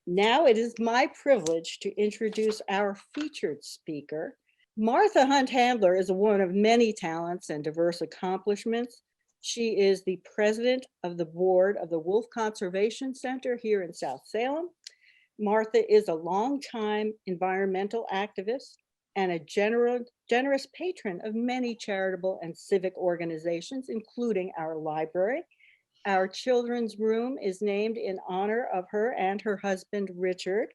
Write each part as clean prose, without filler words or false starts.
Now it is my privilege to introduce our featured speaker. Martha Hunt Handler is a woman of many talents and diverse accomplishments. She is the president of the board of the Wolf Conservation Center here in South Salem. Martha is a longtime environmental activist and a generous patron of many charitable and civic organizations, including our library. Our children's room is named in honor of her and her husband, Richard.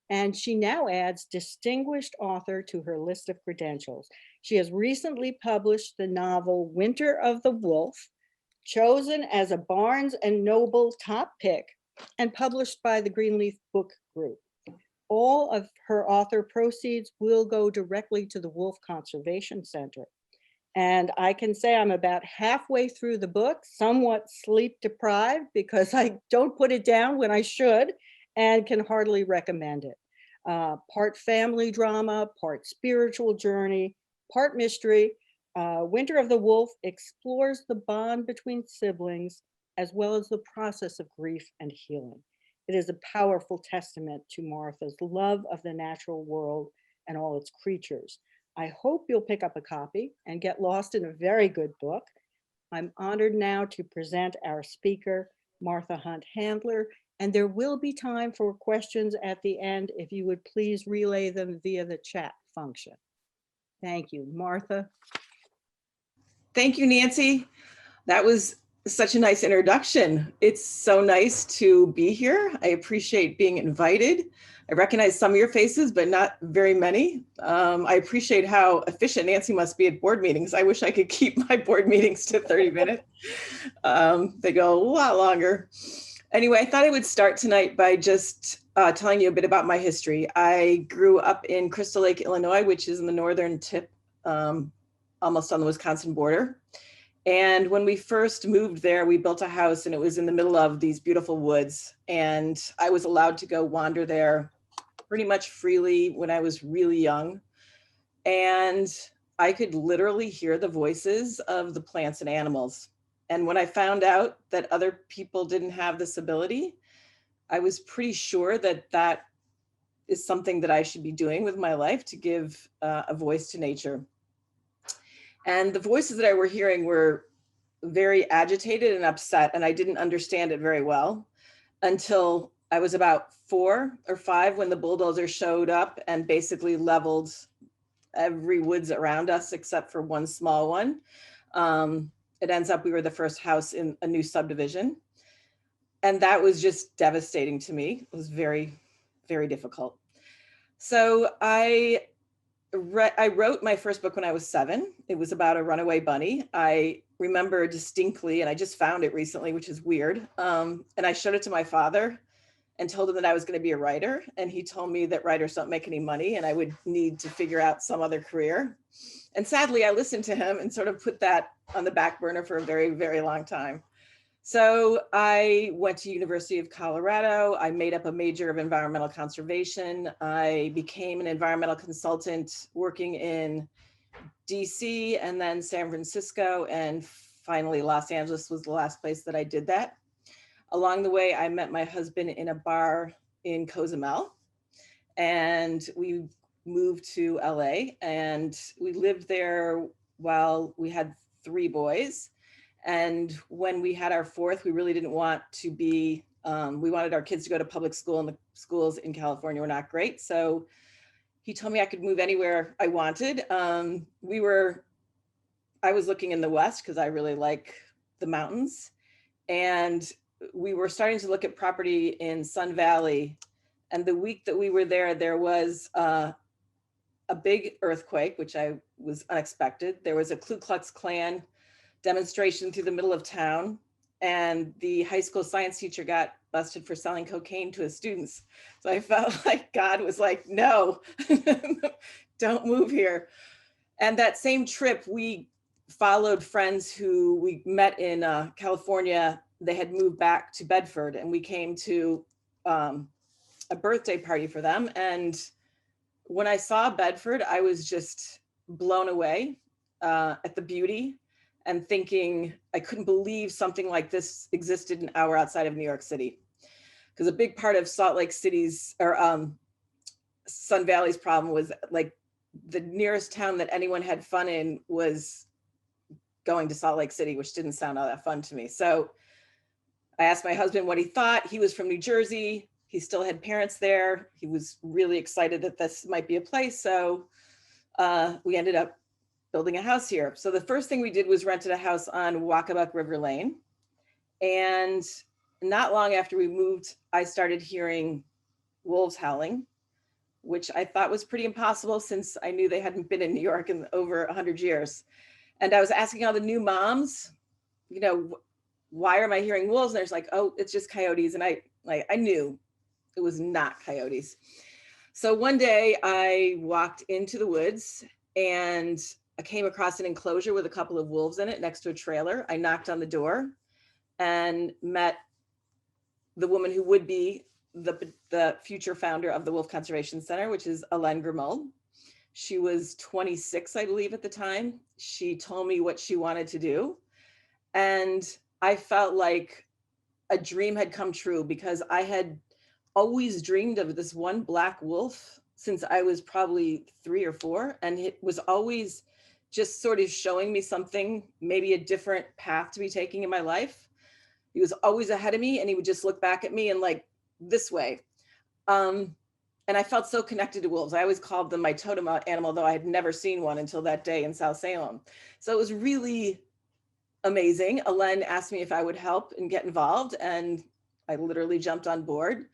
And she now adds distinguished author to her list of credentials. She has recently published the novel Winter of the Wolf, chosen as a Barnes and Noble top pick and published by the Greenleaf Book Group. All of her author proceeds will go directly to the Wolf Conservation Center. And I can say I'm about halfway through the book, somewhat sleep deprived because I don't put it down when I should and can hardly recommend it. Part family drama, part spiritual journey, part mystery. Winter of the Wolf explores the bond between siblings as well as the process of grief and healing. It is a powerful testament to Martha's love of the natural world and all its creatures. I hope you'll pick up a copy and get lost in a very good book. I'm honored now to present our speaker, Martha Hunt Handler, and there will be time for questions at the end if you would please relay them via the chat function. Thank you, Martha. Thank you, Nancy. That was such a nice introduction. It's so nice to be here. I appreciate being invited. I recognize some of your faces, but not very many. I appreciate how efficient Nancy must be at board meetings. I wish I could keep my board meetings to 30 minutes. They go a lot longer. Anyway, I thought I would start tonight by just telling you a bit about my history. I grew up in Crystal Lake, Illinois, which is in the northern tip, almost on the Wisconsin border. And when we first moved there, we built a house and it was in the middle of these beautiful woods. And I was allowed to go wander there pretty much freely when I was really young. And I could literally hear the voices of the plants and animals. And when I found out that other people didn't have this ability, I was pretty sure that that is something that I should be doing with my life, to give a voice to nature. And the voices that I were hearing were very agitated and upset, and I didn't understand it very well until I was about 4 or 5 when the bulldozer showed up and basically leveled every woods around us except for one small one. It ends up we were the first house in a new subdivision. And that was just devastating to me. It was very, very difficult. So I wrote my first book when I was 7. It was about a runaway bunny. I remember distinctly, and I just found it recently, which is weird. And I showed it to my father and told him that I was going to be a writer. And he told me that writers don't make any money and I would need to figure out some other career. And sadly, I listened to him and sort of put that on the back burner for a very, very long time. So I went to University of Colorado. I made up a major of environmental conservation. I became an environmental consultant working in DC and then San Francisco, and finally Los Angeles was the last place that I did that. Along the way, I met my husband in a bar in Cozumel, and we moved to LA, and we lived there while we had 3 boys. And when we had our 4th, we really didn't want to be, we wanted our kids to go to public school, and the schools in California were not great. So he told me I could move anywhere I wanted. I was looking in the West because I really like the mountains. And we were starting to look at property in Sun Valley. And the week that we were there, there was a big earthquake, which was unexpected. There was a Ku Klux Klan demonstration through the middle of town, and the high school science teacher got busted for selling cocaine to his students. So I felt like God was like, no, don't move here. And that same trip, we followed friends who we met in California. They had moved back to Bedford, and we came to a birthday party for them. And when I saw Bedford, I was just blown away at the beauty, and thinking I couldn't believe something like this existed an hour outside of New York City. because a big part of Salt Lake City's or Sun Valley's problem was like the nearest town that anyone had fun in was going to Salt Lake City, which didn't sound all that fun to me. So I asked my husband what he thought. He was from New Jersey. He still had parents there. He was really excited that this might be a place. So we ended up building a house here. So the first thing we did was rented a house on Wacabuck River Lane. And not long after we moved, I started hearing wolves howling, which I thought was pretty impossible since I knew they hadn't been in New York in over 100 years. And I was asking all the new moms, you know, why am I hearing wolves? And there's like, oh, it's just coyotes. And I knew it was not coyotes. So one day I walked into the woods and I came across an enclosure with a couple of wolves in it next to a trailer. I knocked on the door and met the woman who would be the future founder of the Wolf Conservation Center, which is Elaine Grimold. She was 26, I believe, at the time. She told me what she wanted to do. And I felt like a dream had come true because I had always dreamed of this one black wolf since I was probably 3 or 4. And it was always just sort of showing me something, maybe a different path to be taking in my life. He was always ahead of me and he would just look back at me and like this way. And I felt so connected to wolves. I always called them my totem animal, though I had never seen one until that day in South Salem. So it was really amazing. Elaine asked me if I would help and get involved, and I literally jumped on board.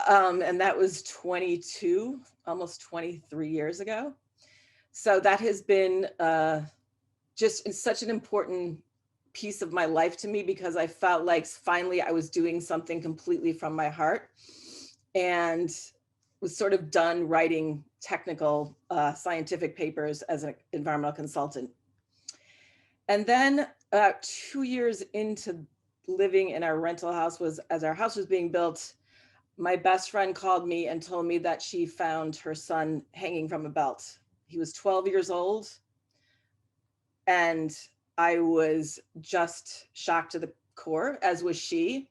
And that was 22, almost 23 years ago. So that has been just such an important piece of my life to me because I felt like finally I was doing something completely from my heart and was sort of done writing technical scientific papers as an environmental consultant. And then about 2 years into living in our rental house as our house was being built, my best friend called me and told me that she found her son hanging from a belt. He was 12 years old. And I was just shocked to the core, as was she.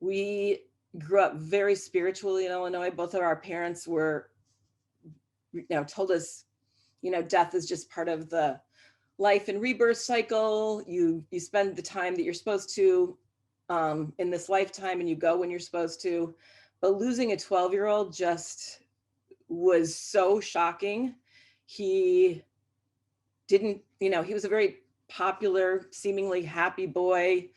We grew up very spiritually in Illinois. Both of our parents were, told us, death is just part of the life and rebirth cycle. You spend the time that you're supposed to in this lifetime and you go when you're supposed to. But losing a 12-year-old just was so shocking. He didn't, he was a very popular, seemingly happy boy.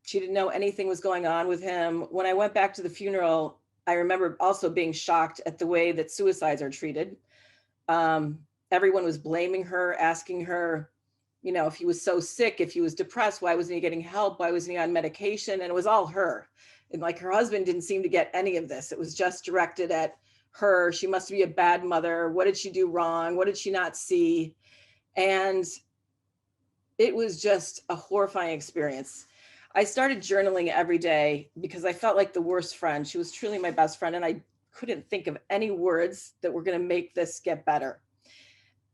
She didn't know anything was going on with him. When I went back to the funeral, I remember also being shocked at the way that suicides are treated. Everyone was blaming her, asking her, if he was so sick, if he was depressed, why wasn't he getting help? Why wasn't he on medication? And it was all her. And like her husband didn't seem to get any of this. It was just directed at her. She must be a bad mother. What did she do wrong? What did she not see? And it was just a horrifying experience. I started journaling every day because I felt like the worst friend. She was truly my best friend. And I couldn't think of any words that were going to make this get better.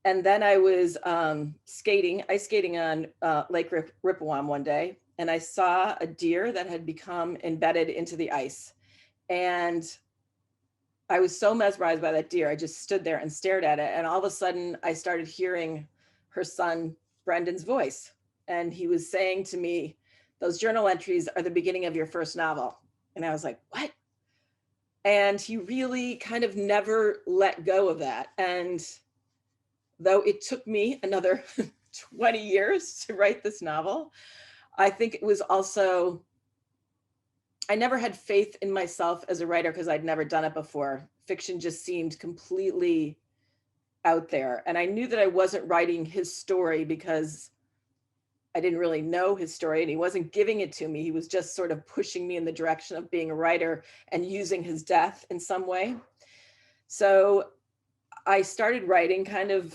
And then I was ice skating on Lake Rippewam one day. And I saw a deer that had become embedded into the ice. And I was so mesmerized by that deer. I just stood there and stared at it. And all of a sudden I started hearing her son, Brendan's voice. And he was saying to me, those journal entries are the beginning of your first novel. And I was like, what? And he really kind of never let go of that. And though it took me another 20 years to write this novel, I think it was also, I never had faith in myself as a writer because I'd never done it before. Fiction just seemed completely out there. And I knew that I wasn't writing his story because I didn't really know his story and he wasn't giving it to me. He was just sort of pushing me in the direction of being a writer and using his death in some way. So I started writing kind of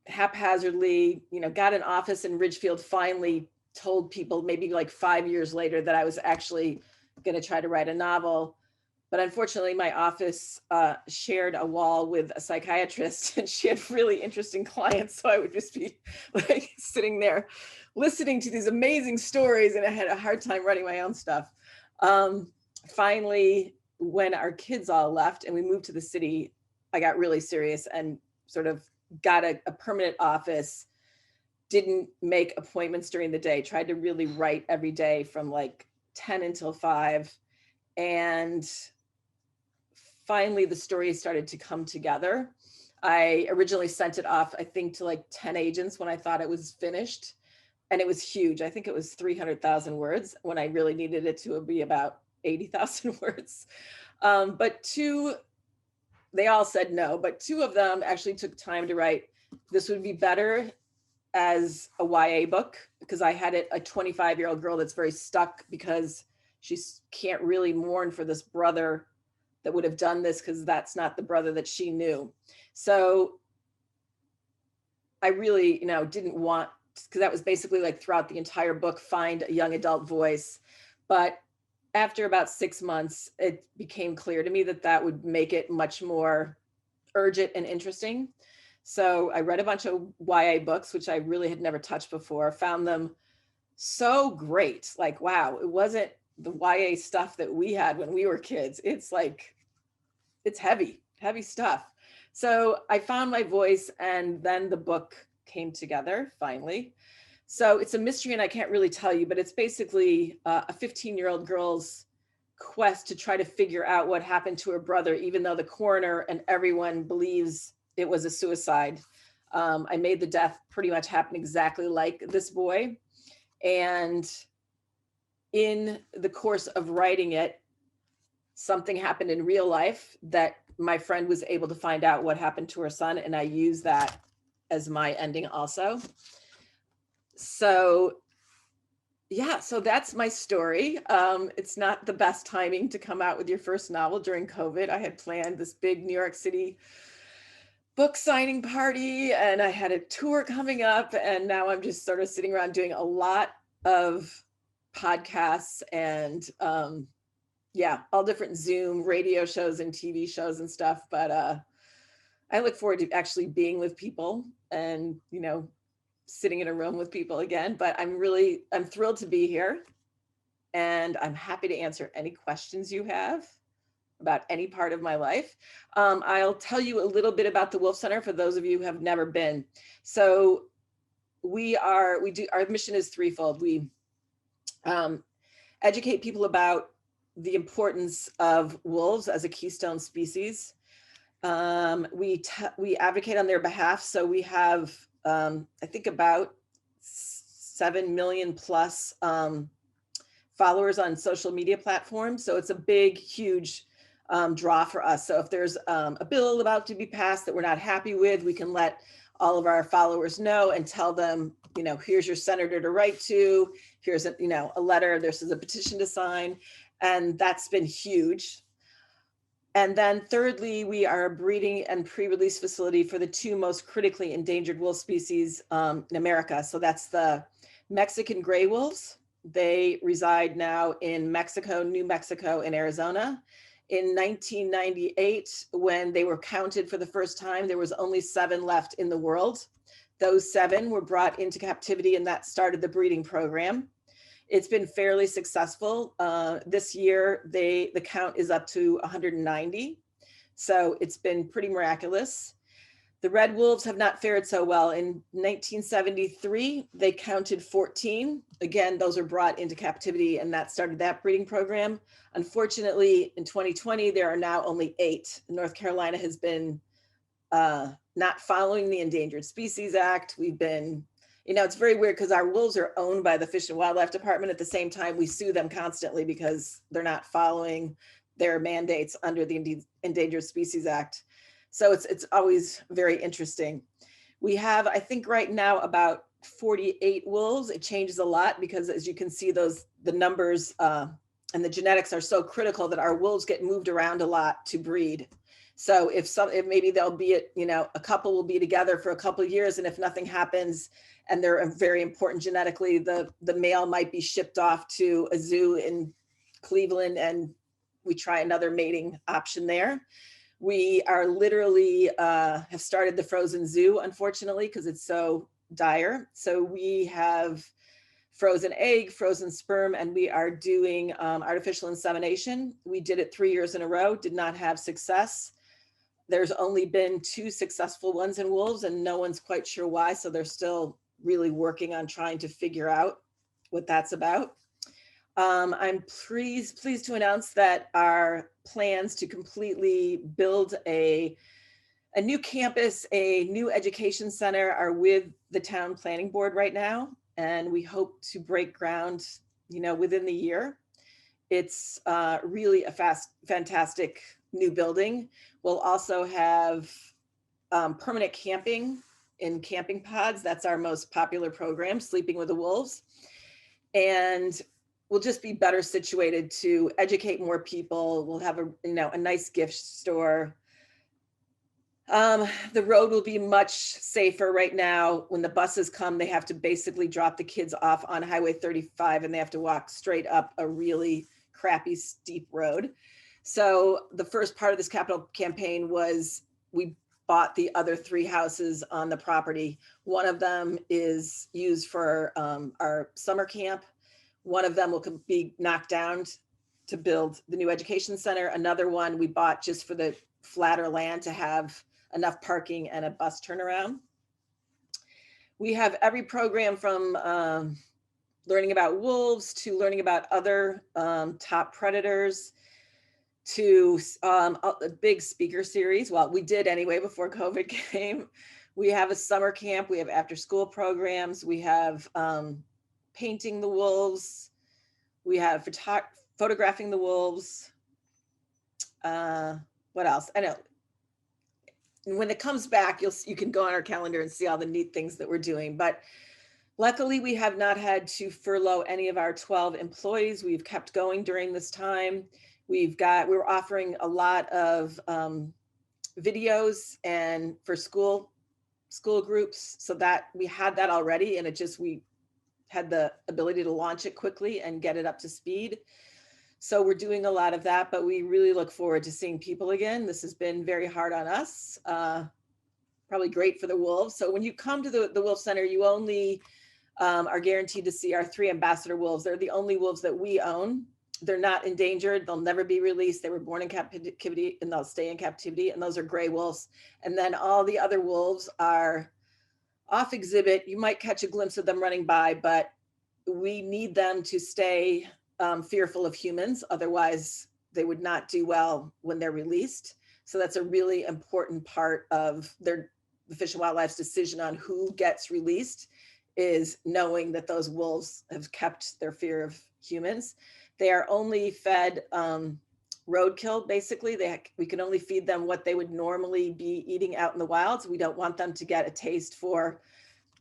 haphazardly, got an office in Ridgefield, finally told people maybe like 5 years later that I was actually going to try to write a novel. But unfortunately, my office shared a wall with a psychiatrist and she had really interesting clients. So I would just be like sitting there listening to these amazing stories and I had a hard time writing my own stuff. finally, when our kids all left and we moved to the city, I got really serious and sort of got a permanent office, didn't make appointments during the day, tried to really write every day from like 10 until 5. And finally, the story started to come together. I originally sent it off, I think, to like 10 agents when I thought it was finished. And it was huge. I think it was 300,000 words when I really needed it to be about 80,000 words. But they all said no, but 2 of them actually took time to write. This would be better as a YA book, because I had a 25-year-old girl that's very stuck because she can't really mourn for this brother that would have done this, because that's not the brother that she knew. So I really, didn't want, because that was basically like throughout the entire book, find a young adult voice. But after about 6 months, it became clear to me that that would make it much more urgent and interesting. So I read a bunch of YA books, which I really had never touched before, found them so great. Like, wow, it wasn't the YA stuff that we had when we were kids. It's like, it's heavy stuff. So I found my voice, and then the book came together finally. So it's a mystery and I can't really tell you, but it's basically a 15-year-old girl's quest to try to figure out what happened to her brother, even though the coroner and everyone believes it was a suicide. I made the death pretty much happen exactly like this boy. And in the course of writing it, something happened in real life that my friend was able to find out what happened to her son. And I use that as my ending also. So yeah, so that's my story. It's not the best timing to come out with your first novel during COVID. I had planned this big New York City book signing party, and I had a tour coming up, and now I'm just sort of sitting around doing a lot of podcasts and all different Zoom radio shows and TV shows and stuff. But I look forward to actually being with people and, sitting in a room with people again. But I'm thrilled to be here, and I'm happy to answer any questions you have about any part of my life. I'll tell you a little bit about the Wolf Center for those of you who have never been. So our mission is threefold. We educate people about the importance of wolves as a keystone species. We advocate on their behalf. So we have, I think, about 7 million plus followers on social media platforms. So it's a big, huge draw for us. So if there's a bill about to be passed that we're not happy with, we can let all of our followers know and tell them, here's your senator to write to, here's a letter, this is a petition to sign. And that's been huge. And then thirdly, we are a breeding and pre-release facility for the 2 most critically endangered wolf species in America. So that's the Mexican gray wolves. They reside now in Mexico, New Mexico, and Arizona. In 1998, when they were counted for the first time, there was only 7 left in the world. Those 7 were brought into captivity, and that started the breeding program. It's been fairly successful. This year, the count is up to 190. So it's been pretty miraculous. The red wolves have not fared so well. In 1973, they counted 14. Again, those are brought into captivity, and that started that breeding program. Unfortunately, in 2020, there are now only 8. North Carolina has been not following the Endangered Species Act. We've been, it's very weird because our wolves are owned by the Fish and Wildlife Department. At the same time, we sue them constantly because they're not following their mandates under the Endangered Species Act. So it's always very interesting. We have, I think right now, about 48 wolves. It changes a lot because, as you can see, the numbers and the genetics are so critical that our wolves get moved around a lot to breed. So if maybe they'll be a couple will be together for a couple of years, and if nothing happens and they're very important genetically, the male might be shipped off to a zoo in Cleveland, and we try another mating option there. We are literally have started the frozen zoo, unfortunately, because it's so dire. So we have frozen egg, frozen sperm, and we are doing artificial insemination. We did it 3 years in a row, did not have success. There's only been 2 successful ones in wolves, and no one's quite sure why. So they're still really working on trying to figure out what that's about. I'm pleased to announce that our plans to completely build a new campus, a new education center are with the town planning board right now. And we hope to break ground, within the year. It's really a fantastic new building. We'll also have permanent camping in camping pods. That's our most popular program, Sleeping with the Wolves. And we'll just be better situated to educate more people. We'll have a nice gift store. The road will be much safer. Right now, when the buses come, they have to basically drop the kids off on Highway 35 and they have to walk straight up a really crappy, steep road. So the first part of this capital campaign was we bought the other 3 houses on the property. One of them is used for our summer camp. One of them will be knocked down to build the new education center. Another one we bought just for the flatter land to have enough parking and a bus turnaround. We have every program from learning about wolves to learning about other top predators to a big speaker series. Well, we did anyway before COVID came. We have a summer camp. We have after school programs. We have painting the wolves. We have photographing the wolves. What else? I know. When it comes back, you can go on our calendar and see all the neat things that we're doing. But luckily, we have not had to furlough any of our 12 employees. We've kept going during this time. We're offering a lot of videos and for school groups, so that we had that already, and we had the ability to launch it quickly and get it up to speed. So we're doing a lot of that, but we really look forward to seeing people again. This has been very hard on us, probably great for the wolves. So when you come to the Wolf Center, you only are guaranteed to see our 3 ambassador wolves. They're the only wolves that we own. They're not endangered. They'll never be released. They were born in captivity and they'll stay in captivity. And those are gray wolves. And then all the other wolves are off exhibit. You might catch a glimpse of them running by, but we need them to stay fearful of humans. Otherwise, they would not do well when they're released. So that's a really important part of the Fish and Wildlife's decision on who gets released, is knowing that those wolves have kept their fear of humans. They are only fed roadkill, basically. We can only feed them what they would normally be eating out in the wild. So we don't want them to get a taste for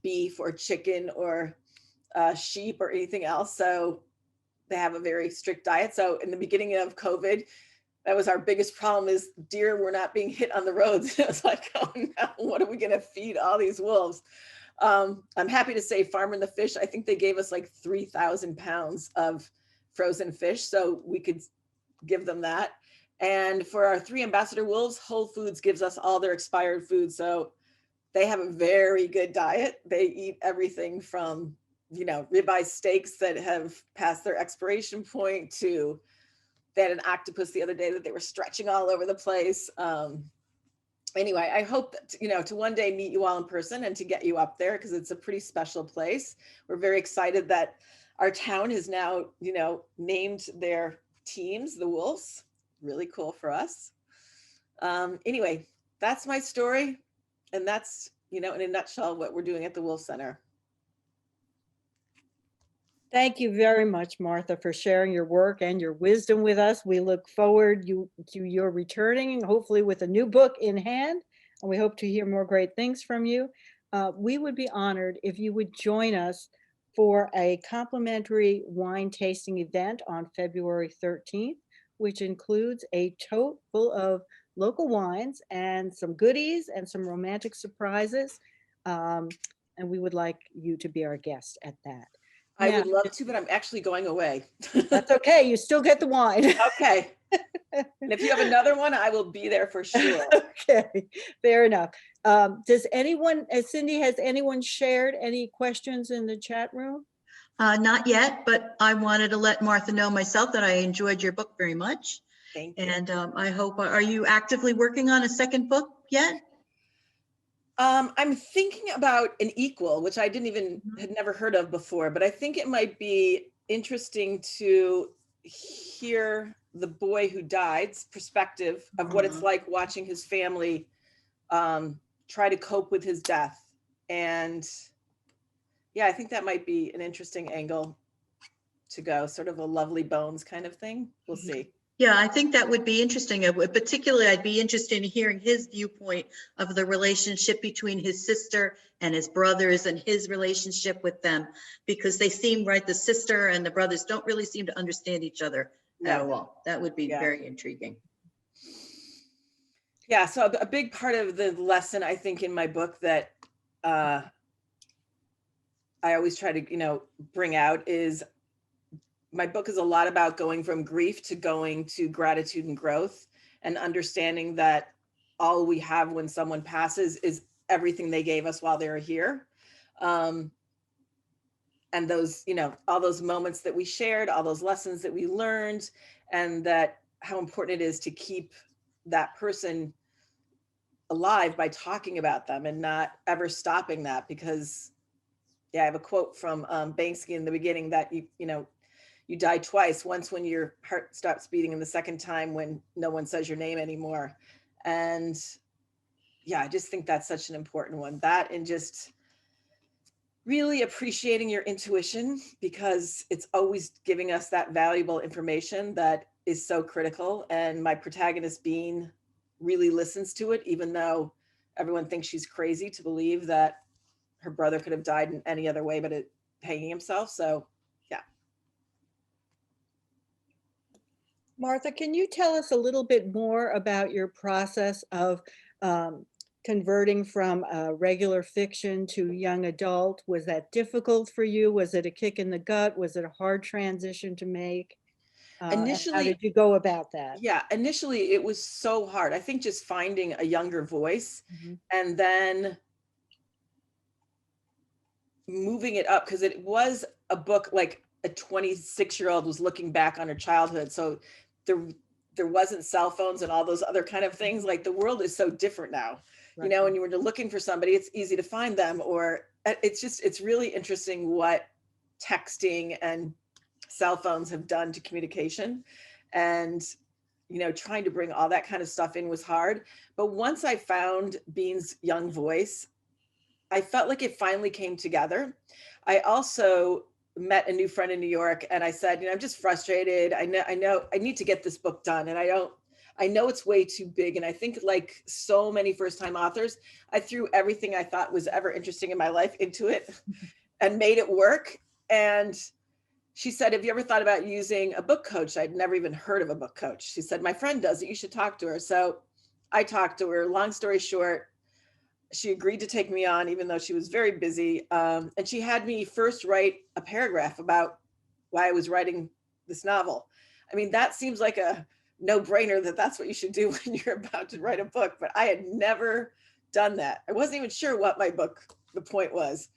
beef or chicken or sheep or anything else. So they have a very strict diet. So in the beginning of COVID, that was our biggest problem, is deer were not being hit on the roads. It was like, oh no, what are we going to feed all these wolves? I'm happy to say Farm and the Fish, I think they gave us like 3,000 pounds of frozen fish, so we could give them that. And for our 3 ambassador wolves, Whole Foods gives us all their expired food. So they have a very good diet. They eat everything from, ribeye steaks that have passed their expiration point to, they had an octopus the other day that they were stretching all over the place. Anyway, I hope that, to one day meet you all in person and to get you up there, because it's a pretty special place. We're very excited that our town has now, named their teams the Wolves. Really cool for us. Anyway, that's my story. And that's, in a nutshell, what we're doing at the Wolf Center. Thank you very much, Martha, for sharing your work and your wisdom with us. We look forward to your returning, hopefully with a new book in hand, and we hope to hear more great things from you. We would be honored if you would join us for a complimentary wine tasting event on February 13th, which includes a tote full of local wines and some goodies and some romantic surprises. And we would like you to be our guest at that. I would love to, but I'm actually going away. That's okay. You still get the wine. Okay. And if you have another one, I will be there for sure. Okay, fair enough. Does anyone, Cindy, has anyone shared any questions in the chat room? Not yet, but I wanted to let Martha know myself that I enjoyed your book very much. Thank you. And I hope, are you actively working on a second book yet? I'm thinking about an equal, which I had never heard of before, but I think it might be interesting to hear the boy who died's perspective of what it's like watching his family try to cope with his death. And yeah, I think that might be an interesting angle to go, sort of a Lovely Bones kind of thing. We'll see. Yeah, I think that would be interesting. Particularly, I'd be interested in hearing his viewpoint of the relationship between his sister and his brothers and his relationship with them, because they seem, right, the sister and the brothers don't really seem to understand each other at all. That would be very intriguing. Yeah, so a big part of the lesson, I think, in my book that I always try to, bring out is my book is a lot about going from grief to going to gratitude and growth, and understanding that all we have when someone passes is everything they gave us while they were here. And those, all those moments that we shared, all those lessons that we learned, and that how important it is to keep that person alive by talking about them and not ever stopping that. Because I have a quote from Banksy in the beginning that you die twice, once when your heart stops beating and the second time when no one says your name anymore. And I just think that's such an important one. That, and just really appreciating your intuition, because it's always giving us that valuable information that is so critical. And my protagonist, Bean, really listens to it, even though everyone thinks she's crazy to believe that her brother could have died in any other way but hanging himself. So Martha, can you tell us a little bit more about your process of converting from regular fiction to young adult? Was that difficult for you? Was it a kick in the gut? Was it a hard transition to make? Initially, how did you go about that? Yeah, initially it was so hard. I think just finding a younger voice and then moving it up, because it was a book like a 26-year-old was looking back on her childhood. So there wasn't cell phones and all those other kind of things. Like, the world is so different now. Right. When you were looking for somebody, it's easy to find them, or it's really interesting what texting and cell phones have done to communication. And trying to bring all that kind of stuff in was hard. But once I found Bean's young voice, I felt like it finally came together. I also met a new friend in New York, and I said, I'm just frustrated. I know I need to get this book done, and I know it's way too big. And I think, like so many first-time authors, I threw everything I thought was ever interesting in my life into it and made it work. And she said, have you ever thought about using a book coach? I'd never even heard of a book coach. She said, my friend does it. You should talk to her. So I talked to her. Long story short, she agreed to take me on, even though she was very busy. And she had me first write a paragraph about why I was writing this novel. I mean, that seems like a no-brainer that that's what you should do when you're about to write a book, but I had never done that. I wasn't even sure what the point was.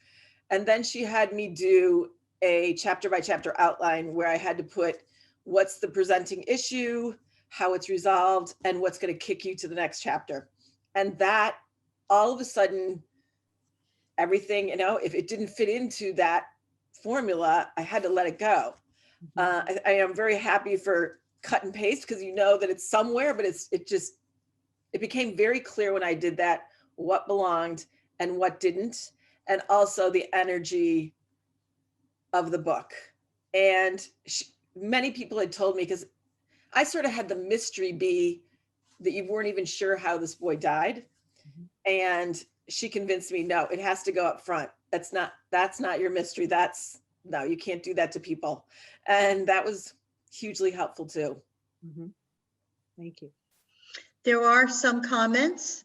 And then she had me do a chapter by chapter outline where I had to put what's the presenting issue, how it's resolved, and what's going to kick you to the next chapter. And that, all of a sudden, everything, if it didn't fit into that formula, I had to let it go. I am very happy for cut and paste, because that it's somewhere, but it became very clear when I did that, what belonged and what didn't, and also the energy of the book. And many people had told me, because I sort of had the mystery be that you weren't even sure how this boy died. And she convinced me, no, it has to go up front. That's not your mystery. No, you can't do that to people. And that was hugely helpful too. Thank you. There are some comments.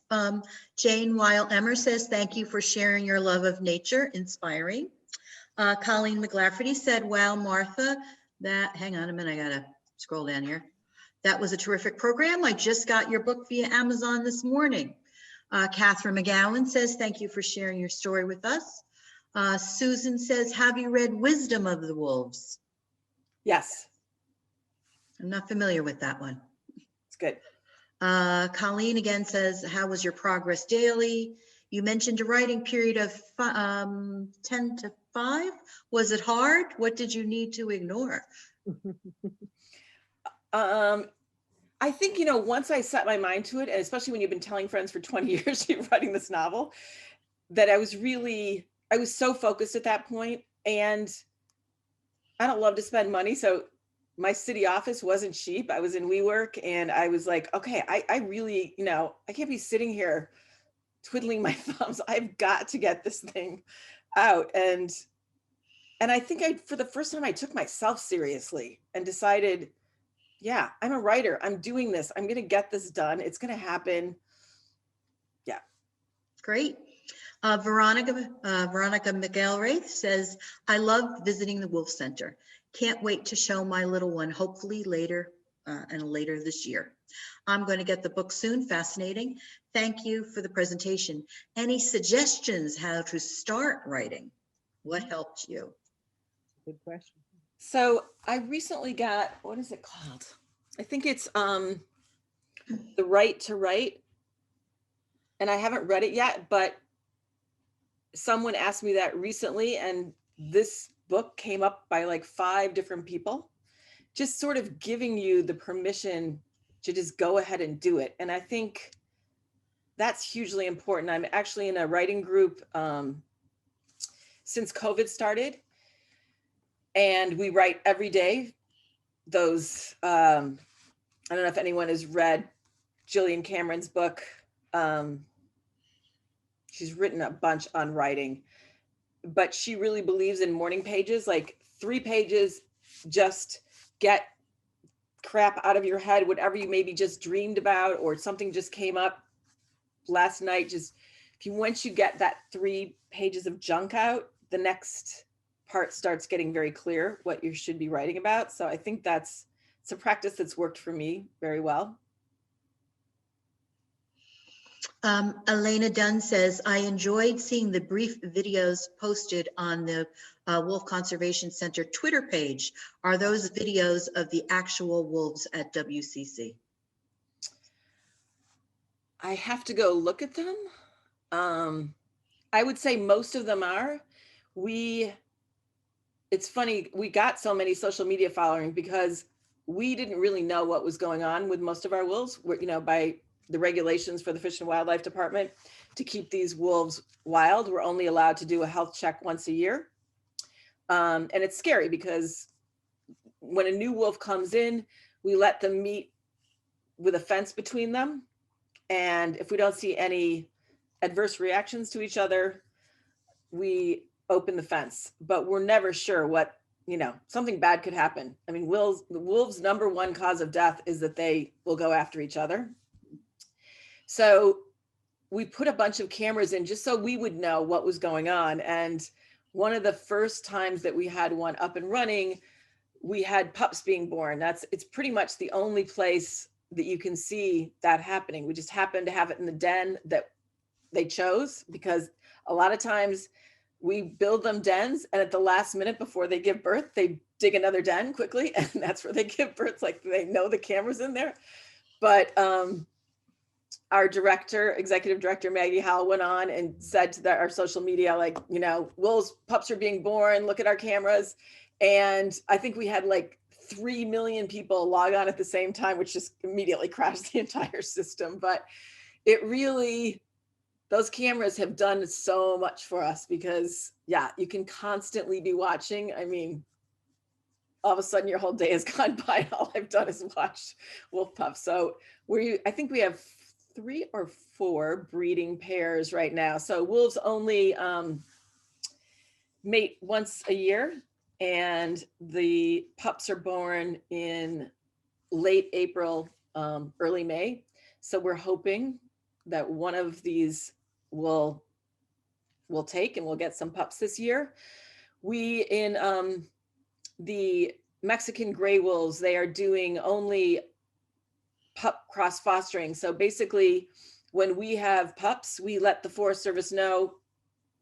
Jane Weil-Emmer says, thank you for sharing your love of nature, inspiring. Colleen McLafferty said, wow, Martha, hang on a minute, I gotta scroll down here. That was a terrific program. I just got your book via Amazon this morning. Catherine McGowan says, thank you for sharing your story with us. Susan says, have you read Wisdom of the Wolves? Yes, I'm not familiar with that one. it's good. Colleen again says, how was your progress daily? You mentioned a writing period of 10 to 5. Was it hard? What did you need to ignore? I think, once I set my mind to it, and especially when you've been telling friends for 20 years you're writing this novel, that I was so focused at that point. And I don't love to spend money. So my city office wasn't cheap. I was in WeWork, and I was like, okay, I really, I can't be sitting here twiddling my thumbs. I've got to get this thing out. And I think for the first time, I took myself seriously and decided, yeah, I'm a writer. I'm doing this. I'm going to get this done. It's going to happen. Yeah. Great. Veronica McElraith says, I love visiting the Wolf Center. Can't wait to show my little one, hopefully later this year. I'm going to get the book soon. Fascinating. Thank you for the presentation. Any suggestions how to start writing? What helped you? Good question. So I recently got, what is it called? I think it's The Right to Write. And I haven't read it yet, but someone asked me that recently, and this book came up by like 5 different people, just sort of giving you the permission to just go ahead and do it. And I think that's hugely important. I'm actually in a writing group since COVID started, and we write every day. Those, I don't know if anyone has read Jillian Cameron's book. She's written a bunch on writing, but she really believes in morning pages, like 3 pages, just get crap out of your head, whatever you maybe just dreamed about, or something just came up last night. Just once you get that 3 pages of junk out, the next part starts getting very clear what you should be writing about. So I think it's a practice that's worked for me very well. Elena Dunn says, I enjoyed seeing the brief videos posted on the Wolf Conservation Center Twitter page. Are those videos of the actual wolves at WCC? I have to go look at them. I would say most of them are. It's funny, we got so many social media following because we didn't really know what was going on with most of our wolves. By the regulations for the Fish and Wildlife Department, to keep these wolves wild, we're only allowed to do a health check once a year. And it's scary because when a new wolf comes in, we let them meet with a fence between them. And if we don't see any adverse reactions to each other, we open the fence. But we're never sure what, something bad could happen. I mean, the wolves' number 1 cause of death is that they will go after each other. So we put a bunch of cameras in just so we would know what was going on. And one of the first times that we had one up and running, we had pups being born. It's pretty much the only place that you can see that happening. We just happened to have it in the den that they chose, because a lot of times we build them dens, and at the last minute before they give birth, they dig another den quickly, and that's where they give birth. Like, they know the camera's in there. But our executive director, Maggie Howell, went on and said to our social media, like, Will's pups are being born, look at our cameras. And I think we had like 3 million people log on at the same time, which just immediately crashed the entire system. But those cameras have done so much for us, because you can constantly be watching. I mean, all of a sudden your whole day has gone by and all I've done is watch wolf pups. So I think we have 3 or 4 breeding pairs right now. So wolves only mate once a year, and the pups are born in late April, early May. So we're hoping that one of these will take, and we'll get some pups this year. We, in the Mexican gray wolves, they are doing only pup cross fostering. So basically, when we have pups, we let the Forest Service know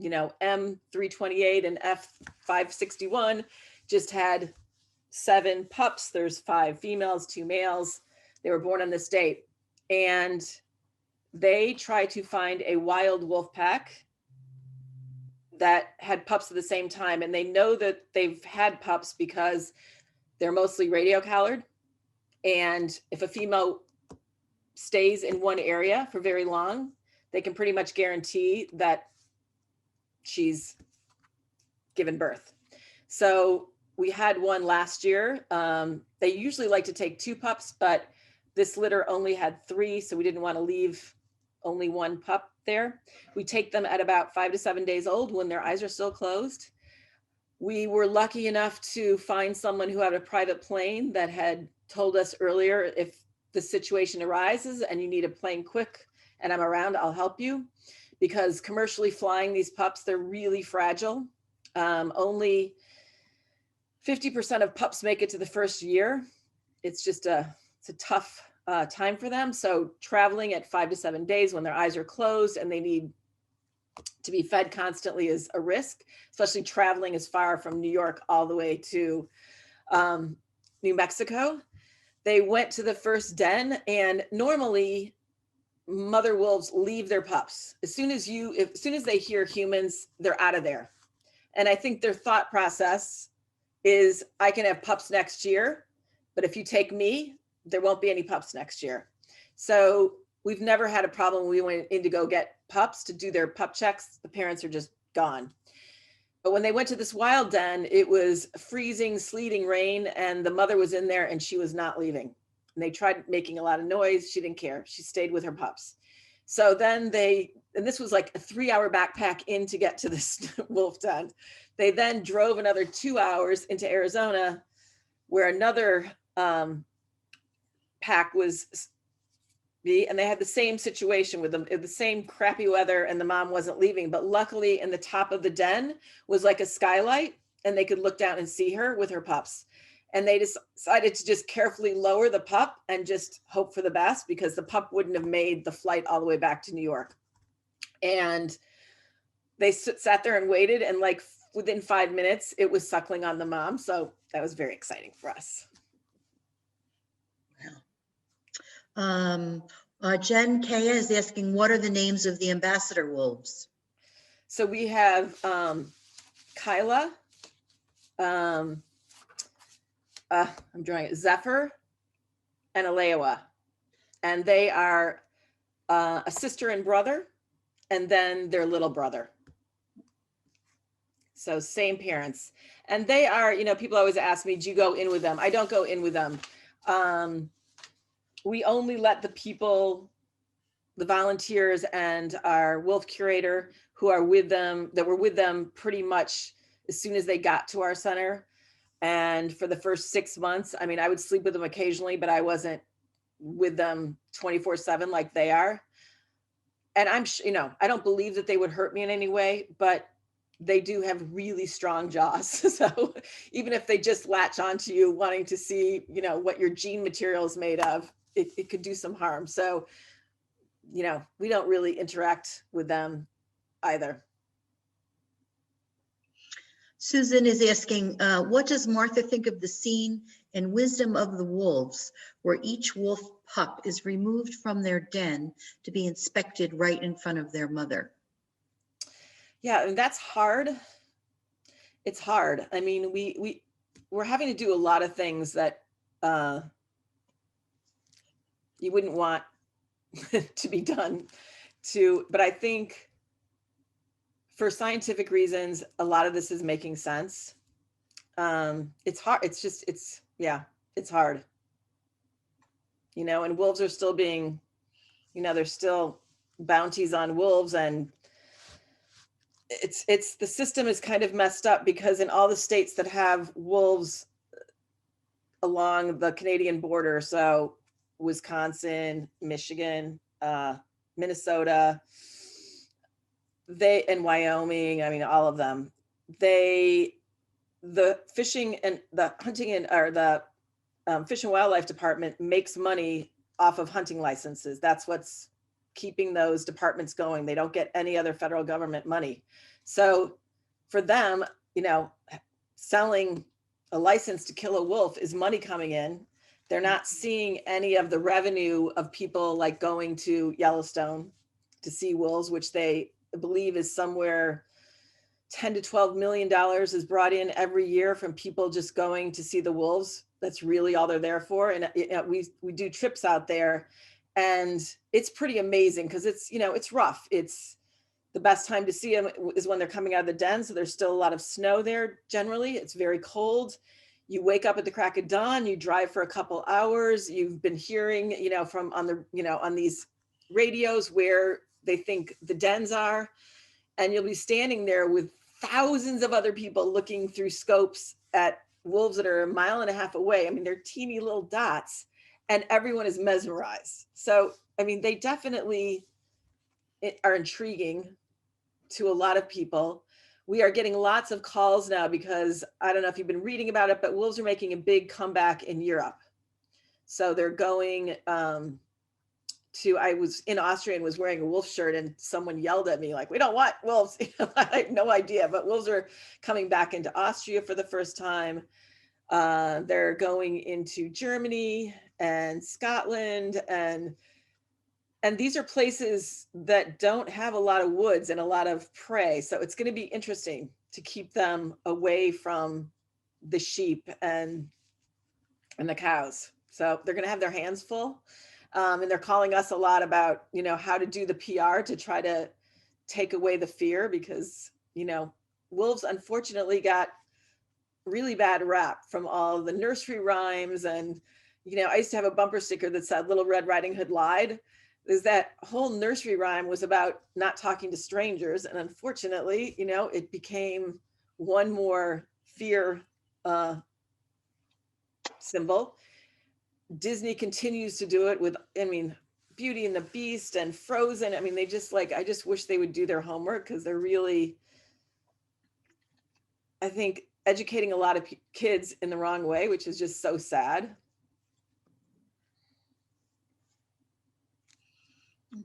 M328 and F561 just had 7 pups. There's 5 females, 2 males. They were born on this date. And they tried to find a wild wolf pack that had pups at the same time. And they know that they've had pups because they're mostly radio collared. And if a female stays in one area for very long, they can pretty much guarantee that she's given birth. So we had one last year. They usually like to take 2 pups, but this litter only had 3. So we didn't want to leave only 1 pup there. We take them at about 5 to 7 days old when their eyes are still closed. We were lucky enough to find someone who had a private plane that had told us earlier, if the situation arises and you need a plane quick and I'm around, I'll help you. Because commercially flying these pups, they're really fragile. Only 50% of pups make it to the first year. It's just it's a tough time for them. So traveling at 5 to 7 days when their eyes are closed and they need to be fed constantly is a risk, especially traveling as far from New York all the way to New Mexico. They went to the first den, and normally mother wolves leave their pups. As soon as they hear humans, they're out of there. And I think their thought process is, I can have pups next year, but if you take me, there won't be any pups next year. So we've never had a problem when we went in to go get pups to do their pup checks. The parents are just gone. But when they went to this wild den, it was freezing, sleeting rain, and the mother was in there and she was not leaving. And they tried making a lot of noise. She didn't care. She stayed with her pups. So then and this was like a 3-hour backpack in to get to this wolf den. They then drove another 2 hours into Arizona, where another pack was, and they had the same situation with them, the same crappy weather, and the mom wasn't leaving. But luckily in the top of the den was like a skylight, and they could look down and see her with her pups. And they decided to just carefully lower the pup and just hope for the best, because the pup wouldn't have made the flight all the way back to New York. And they sat there and waited, and like within 5 minutes, it was suckling on the mom. So that was very exciting for us. Jen Kaya is asking, what are the names of the ambassador wolves? So we have Kyla, I'm drawing it, Zephyr, and Alewa. And they are a sister and brother, and then their little brother. So same parents. And they are, people always ask me, do you go in with them? I don't go in with them. We only let the people, the volunteers and our wolf curator who are with them, that were with them pretty much as soon as they got to our center. And for the first 6 months, I mean, I would sleep with them occasionally, but I wasn't with them 24/7 like they are. And I don't believe that they would hurt me in any way, but they do have really strong jaws. So even if they just latch onto you wanting to see, what your gene material is made of, it could do some harm. So, we don't really interact with them either. Susan is asking, what does Martha think of the scene in Wisdom of the Wolves, where each wolf pup is removed from their den to be inspected right in front of their mother? Yeah, and that's hard. It's hard. I mean, we're having to do a lot of things that you wouldn't want to be done but I think for scientific reasons, a lot of this is making sense. It's hard. It's hard. And wolves are still being, there's still bounties on wolves, and it's the system is kind of messed up, because in all the states that have wolves along the Canadian border, so Wisconsin, Michigan, Minnesota, and Wyoming, I mean, all of them, the fishing and the hunting or the Fish and Wildlife Department makes money off of hunting licenses. That's what's keeping those departments going. They don't get any other federal government money. So for them, you know, selling a license to kill a wolf is money coming in. They're not seeing any of the revenue of people like going to Yellowstone to see wolves, which they believe is somewhere 10 to 12 million dollars is brought in every year from people just going to see the wolves. That's really all they're there for. And we do trips out there, and it's pretty amazing because it's, you know, it's rough. It's the best time to see them is when they're coming out of the den. So there's still a lot of snow there. Generally, it's very cold. You wake up at the crack of dawn, you drive for a couple hours. You've been hearing, you know, from on the, you know, on these radios where they think the dens are, and you'll be standing there with thousands of other people looking through scopes at wolves that are 1.5 miles away. I mean, they're teeny little dots, and everyone is mesmerized. So, I mean, they definitely are intriguing to a lot of people. We are getting lots of calls now because I don't know if you've been reading about it, but wolves are making a big comeback in Europe. So they're going I was in Austria and was wearing a wolf shirt, and someone yelled at me like, "We don't want wolves." I had no idea, but wolves are coming back into Austria for the first time. They're going into Germany and Scotland, and these are places that don't have a lot of woods and a lot of prey. So it's going to be interesting to keep them away from the sheep and the cows. So they're going to have their hands full. And they're calling us a lot about, you know, how to do the PR to try to take away the fear, because, you know, wolves unfortunately got really bad rap from all the nursery rhymes. And, you know, I used to have a bumper sticker that said Little Red Riding Hood lied. Is that whole nursery rhyme was about not talking to strangers. And unfortunately, you know, it became one more fear symbol. Disney continues to do it with, I mean, Beauty and the Beast and Frozen. I mean, they just like, I just wish they would do their homework, because they're really, I think, educating a lot of kids in the wrong way, which is just so sad.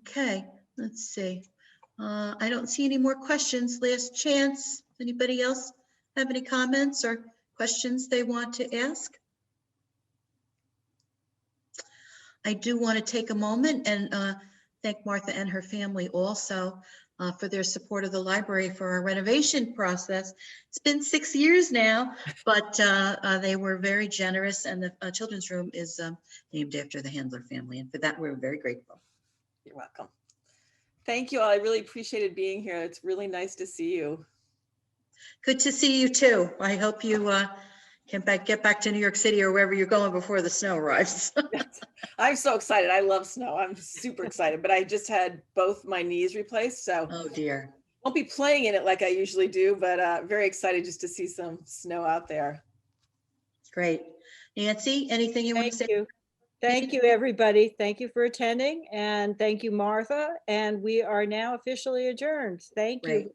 Okay, let's see. I don't see any more questions. Last chance. Anybody else have any comments or questions they want to ask? I do want to take a moment and thank Martha and her family also for their support of the library for our renovation process. It's been 6 years now, but they were very generous, and the children's room is named after the Handler family, and for that we're very grateful. You're welcome. Thank you all. I really appreciated being here. It's really nice to see you. Good to see you too. I hope you can get back to New York City or wherever you're going before the snow arrives. I'm so excited. I love snow. I'm super excited, but I just had both my knees replaced, so Oh dear. won't be playing in it like I usually do, but very excited just to see some snow out there. Great. Nancy, anything you want to say? Thank you. Thank you, everybody. Thank you for attending, and thank you, Martha. And we are now officially adjourned. Thank you. Great.